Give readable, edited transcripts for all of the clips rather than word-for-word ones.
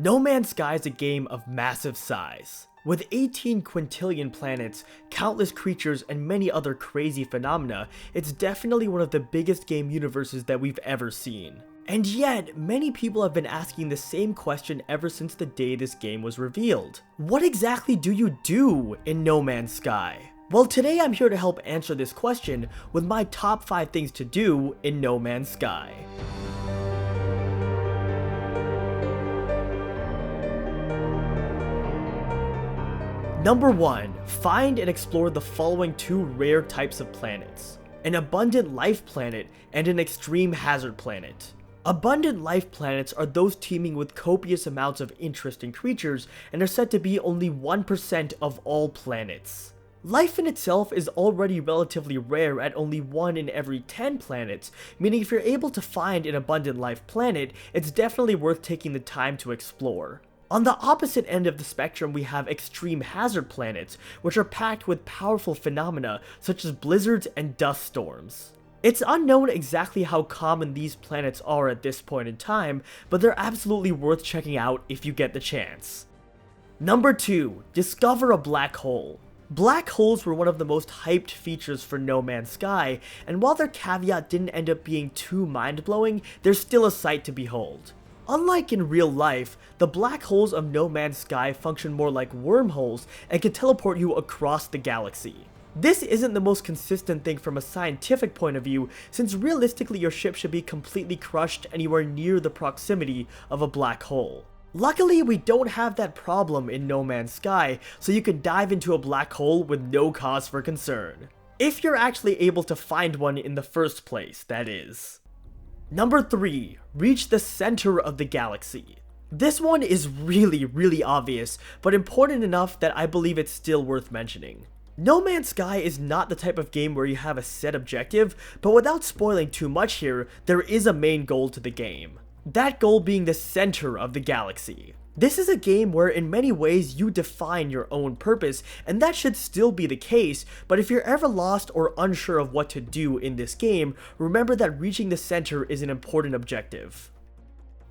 No Man's Sky is a game of massive size. With 18 quintillion planets, countless creatures, and many other crazy phenomena, it's definitely one of the biggest game universes that we've ever seen. And yet, many people have been asking the same question ever since the day this game was revealed. What exactly do you do in No Man's Sky? Well, today I'm here to help answer this question with my top 5 things to do in No Man's Sky. Number 1. Find and explore the following 2 rare types of planets: an abundant life planet and an extreme hazard planet. Abundant life planets are those teeming with copious amounts of interesting creatures and are said to be only 1% of all planets. Life in itself is already relatively rare at only 1 in every 10 planets, meaning if you're able to find an abundant life planet, it's definitely worth taking the time to explore. On the opposite end of the spectrum, we have extreme hazard planets, which are packed with powerful phenomena such as blizzards and dust storms. It's unknown exactly how common these planets are at this point in time, but they're absolutely worth checking out if you get the chance. Number 2. Discover a black hole. Black holes were one of the most hyped features for No Man's Sky, and while their caveat didn't end up being too mind-blowing, they're still a sight to behold. Unlike in real life, the black holes of No Man's Sky function more like wormholes and can teleport you across the galaxy. This isn't the most consistent thing from a scientific point of view, since realistically your ship should be completely crushed anywhere near the proximity of a black hole. Luckily, we don't have that problem in No Man's Sky, so you can dive into a black hole with no cause for concern. If you're actually able to find one in the first place, that is. Number 3. Reach the center of the galaxy. This one is really obvious, but important enough that I believe it's still worth mentioning. No Man's Sky is not the type of game where you have a set objective, but without spoiling too much here, there is a main goal to the game. That goal being the center of the galaxy. This is a game where in many ways you define your own purpose, and that should still be the case, but if you're ever lost or unsure of what to do in this game, remember that reaching the center is an important objective.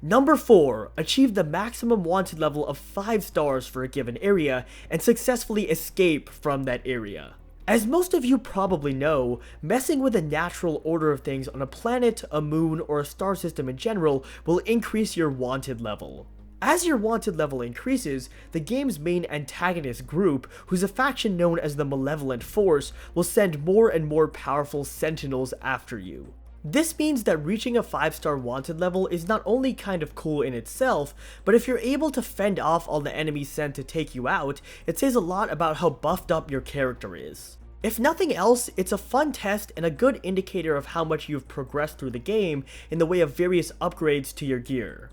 Number 4. Achieve the maximum wanted level of 5 stars for a given area, and successfully escape from that area. As most of you probably know, messing with the natural order of things on a planet, a moon, or a star system in general will increase your wanted level. As your wanted level increases, the game's main antagonist group, who's a faction known as the Malevolent Force, will send more and more powerful Sentinels after you. This means that reaching a 5-star wanted level is not only kind of cool in itself, but if you're able to fend off all the enemies sent to take you out, it says a lot about how buffed up your character is. If nothing else, it's a fun test and a good indicator of how much you've progressed through the game in the way of various upgrades to your gear.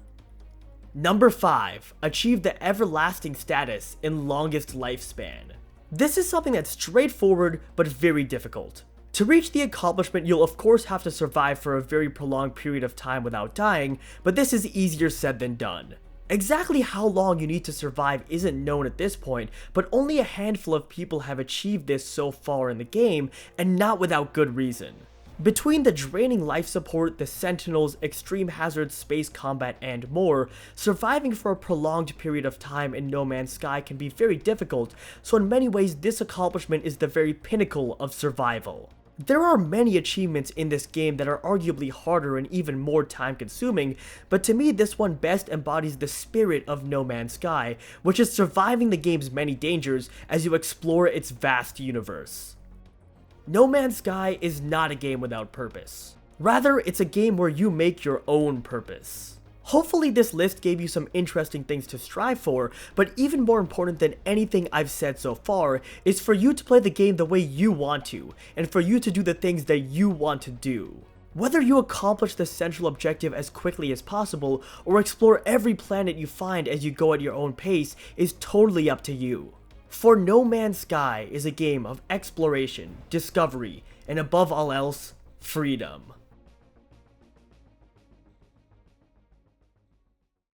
Number 5. Achieve the everlasting status in longest lifespan. This is something that's straightforward but very difficult. To reach the accomplishment, you'll of course have to survive for a very prolonged period of time without dying, but this is easier said than done. Exactly how long you need to survive isn't known at this point, but only a handful of people have achieved this so far in the game, and not without good reason. Between the draining life support, the Sentinels, extreme hazards, space combat, and more, surviving for a prolonged period of time in No Man's Sky can be very difficult, so in many ways this accomplishment is the very pinnacle of survival. There are many achievements in this game that are arguably harder and even more time-consuming, but to me this one best embodies the spirit of No Man's Sky, which is surviving the game's many dangers as you explore its vast universe. No Man's Sky is not a game without purpose. Rather, it's a game where you make your own purpose. Hopefully this list gave you some interesting things to strive for, but even more important than anything I've said so far is for you to play the game the way you want to, and for you to do the things that you want to do. Whether you accomplish the central objective as quickly as possible, or explore every planet you find as you go at your own pace, is totally up to you. For No Man's Sky is a game of exploration, discovery, and above all else, freedom.